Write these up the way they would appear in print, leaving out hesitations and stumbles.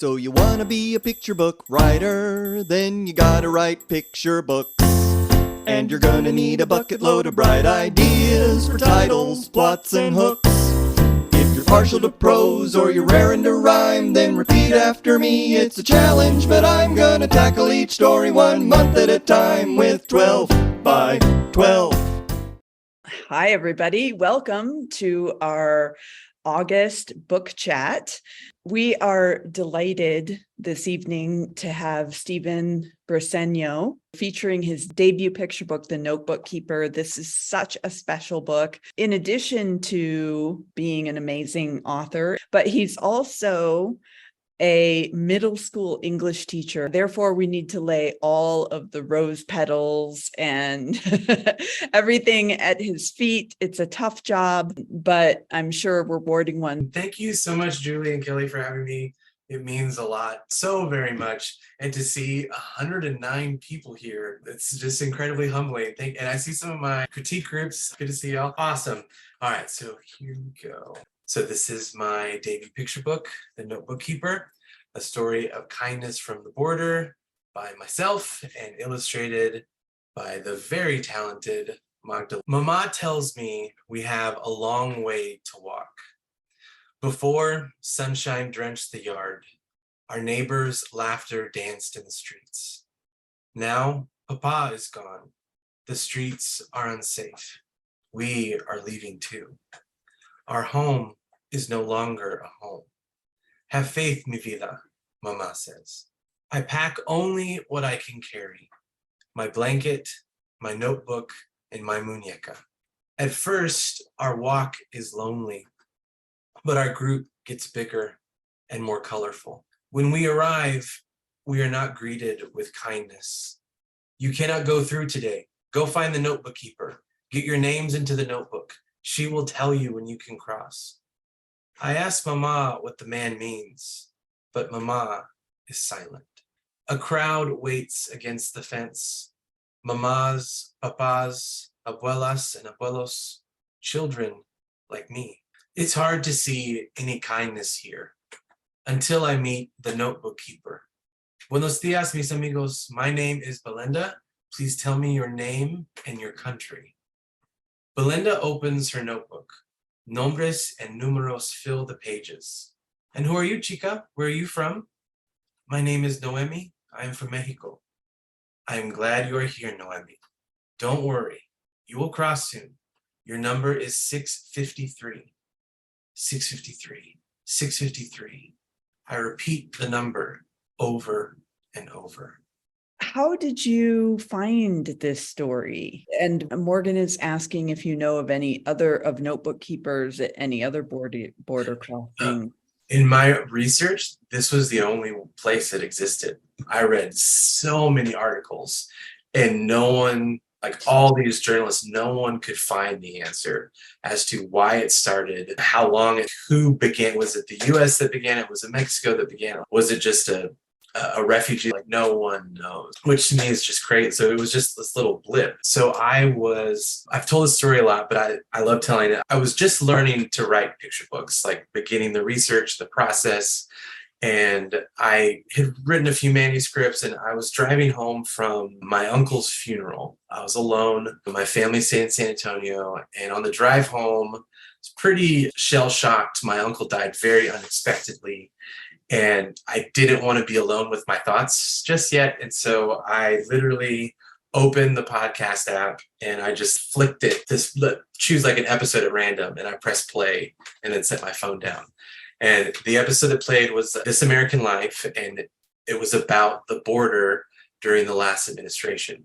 So you wanna be a picture book writer, then you gotta write picture books. And you're gonna need a bucket load of bright ideas for titles, plots, and hooks. If you're partial to prose or you're raring to rhyme, then repeat after me, it's a challenge, but I'm gonna tackle each story 1 month at a time with 12 by 12. Hi, everybody. Welcome to our August book chat. We are delighted this evening to have Stephen Brisen featuring his debut picture book, The Notebook Keeper. This is such a special book, in addition to being an amazing author, but he's also a middle school English teacher. Therefore, we need to lay all of the rose petals and everything at his feet. It's a tough job, but I'm sure a rewarding one. Thank you so much, Julie and Kelly, for having me. It means a lot, so very much. And to see 109 people here, it's just incredibly humbling. And I see some of my critique groups. Good to see y'all. Awesome. All right, so here we go. So this is my debut picture book, The Notebook Keeper, a story of kindness from the border by myself and illustrated by the very talented Magda. Mama tells me we have a long way to walk. Before sunshine drenched the yard, our neighbors' laughter danced in the streets. Now Papa is gone. The streets are unsafe. We are leaving too. Our home is no longer a home. Have faith, mi vida, Mama says. I pack only what I can carry. My blanket, my notebook, and my muñeca. At first, our walk is lonely, but our group gets bigger and more colorful. When we arrive, we are not greeted with kindness. You cannot go through today. Go find the notebook keeper. Get your names into the notebook. She will tell you when you can cross. I ask Mama what the man means, but Mama is silent. A crowd waits against the fence. Mamas, papas, abuelas, and abuelos, children like me. It's hard to see any kindness here until I meet the notebook keeper. Buenos dias, mis amigos. My name is Belinda. Please tell me your name and your country. Belinda opens her notebook. Nombres and números fill the pages. And who are you, chica? Where are you from? My name is Noemi. I am from Mexico. I am glad you are here, Noemi. Don't worry. You will cross soon. Your number is 653. 653. 653. I repeat the number over and over. How did you find this story? And Morgan is asking if you know of any other of notebook keepers at any other border crossing. In my research, this was the only place that existed. I read so many articles and no one, like all these journalists, no one could find the answer as to why it started, how long it, who began. Was it the US that began it? Was it Mexico that began it? Was it just a refugee? Like no one knows, which to me is just crazy. So it was just this little blip. So I've told this story a lot, but I love telling it. I was just learning to write picture books, like beginning the research, the process. And I had written a few manuscripts and I was driving home from my uncle's funeral. I was alone. My family stayed in San Antonio. And on the drive home, I was pretty shell-shocked. My uncle died very unexpectedly. And I didn't want to be alone with my thoughts just yet. And so I literally opened the podcast app and I just flicked it, choose like an episode at random, and I pressed play and then set my phone down. And the episode that played was This American Life, and it was about the border during the last administration.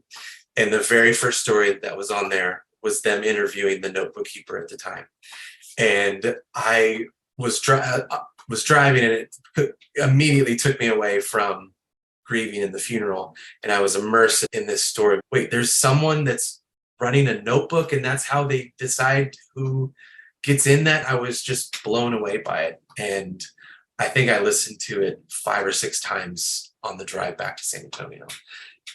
And the very first story that was on there was them interviewing the notebook keeper at the time. And I was driving and it immediately took me away from grieving in the funeral. And I was immersed in this story. Wait, there's someone that's running a notebook and that's how they decide who gets in that. I was just blown away by it. And I think I listened to it 5 or 6 times on the drive back to San Antonio.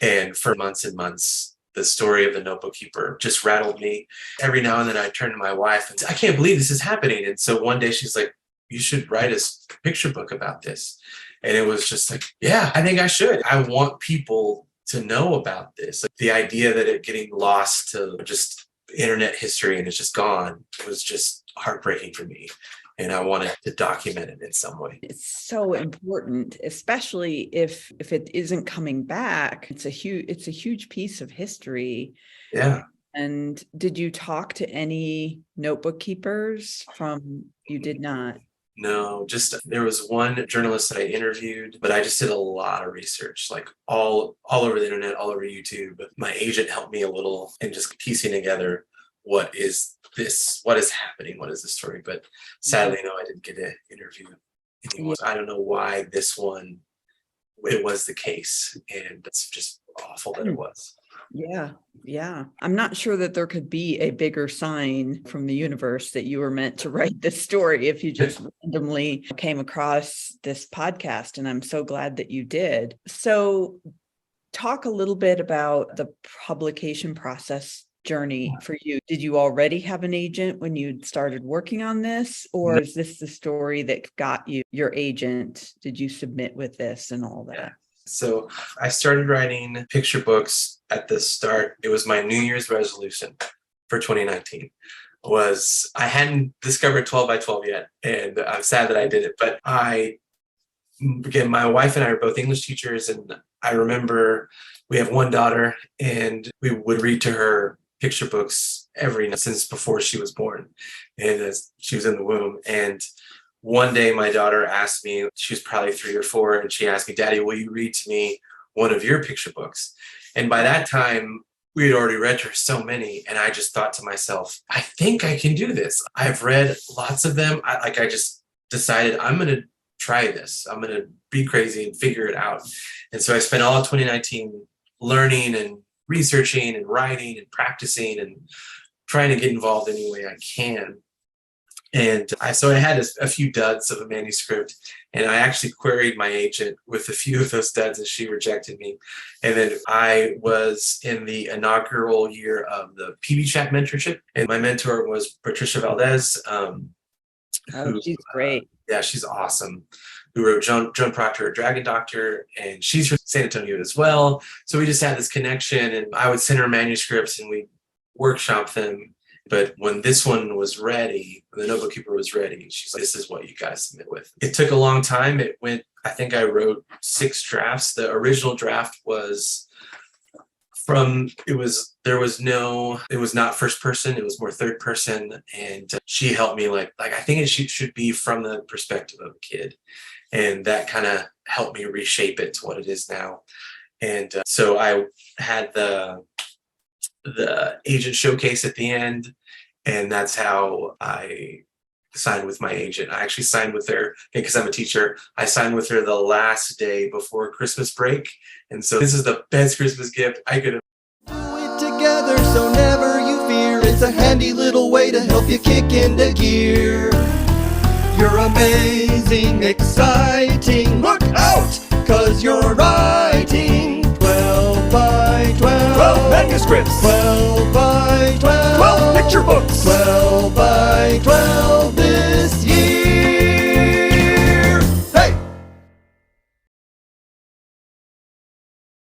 And for months and months, the story of the notebook keeper just rattled me. Every now and then I turn to my wife and say, I can't believe this is happening. And so one day she's like, you should write a picture book about this. And it was just like, yeah, I think I should. I want people to know about this. Like, the idea that it getting lost to just internet history and it's just gone was just heartbreaking for me. And I wanted to document it in some way. It's so important, especially if it isn't coming back. It's a huge piece of history. Yeah. And did you talk to any notebook keepers from? You did not. No, just there was one journalist that I interviewed, but I just did a lot of research, like all over the internet, all over YouTube. My agent helped me a little in just piecing together what is this, what is happening, what is the story. But sadly, no, I didn't get to interview anyone. I don't know why this one, it was the case, and it's just awful that it was. Yeah. I'm not sure that there could be a bigger sign from the universe that you were meant to write this story if you just randomly came across this podcast. And I'm so glad that you did. So talk a little bit about the publication process journey for you. Did you already have an agent when you started working on this? Or is this the story that got you your agent? Did you submit with this and all that? Yeah. So I started writing picture books at the start. It was my New Year's resolution for 2019. I hadn't discovered 12 by 12 yet, and I'm sad that I did it. But again, my wife and I are both English teachers, and I remember we have one daughter, and we would read to her picture books since before she was born, and as she was in the womb. And one day my daughter asked me, she was probably 3 or 4, and she asked me, "Daddy, will you read to me one of your picture books?" And by that time, we had already read to her so many, and I just thought to myself, I think I can do this. I've read lots of them. I just decided I'm going to try this. I'm going to be crazy and figure it out. And so I spent all of 2019 learning and researching and writing and practicing and trying to get involved any way I can. And so I had a few duds of a manuscript, and I actually queried my agent with a few of those duds, and she rejected me. And then I was in the inaugural year of the PB Chat mentorship, and my mentor was Patricia Valdez. She's great. Yeah, she's awesome. Who wrote Joan Proctor, A Dragon Doctor, and she's from San Antonio as well. So we just had this connection, and I would send her manuscripts, and we'd workshop them. But when this one was ready, the Notebook Keeper was ready, she's like, "This is what you guys submit with." It took a long time. I think I wrote 6 drafts. The original draft was it was not first person, it was more third person. And she helped me I think it should be from the perspective of a kid. And that kind of helped me reshape it to what it is now. And so I had the agent showcase at the end, and that's how I signed with my agent. I actually signed with her because I'm a teacher. I signed with her the last day before Christmas break, and so this is the best Christmas gift I could have. Do it together, so never you fear. It's a handy little way to help you kick into gear. You're amazing, exciting. Look out, 'cause you're writing 12 by 12. 12 manuscripts. 12 by 12. 12 picture books. 12 by 12.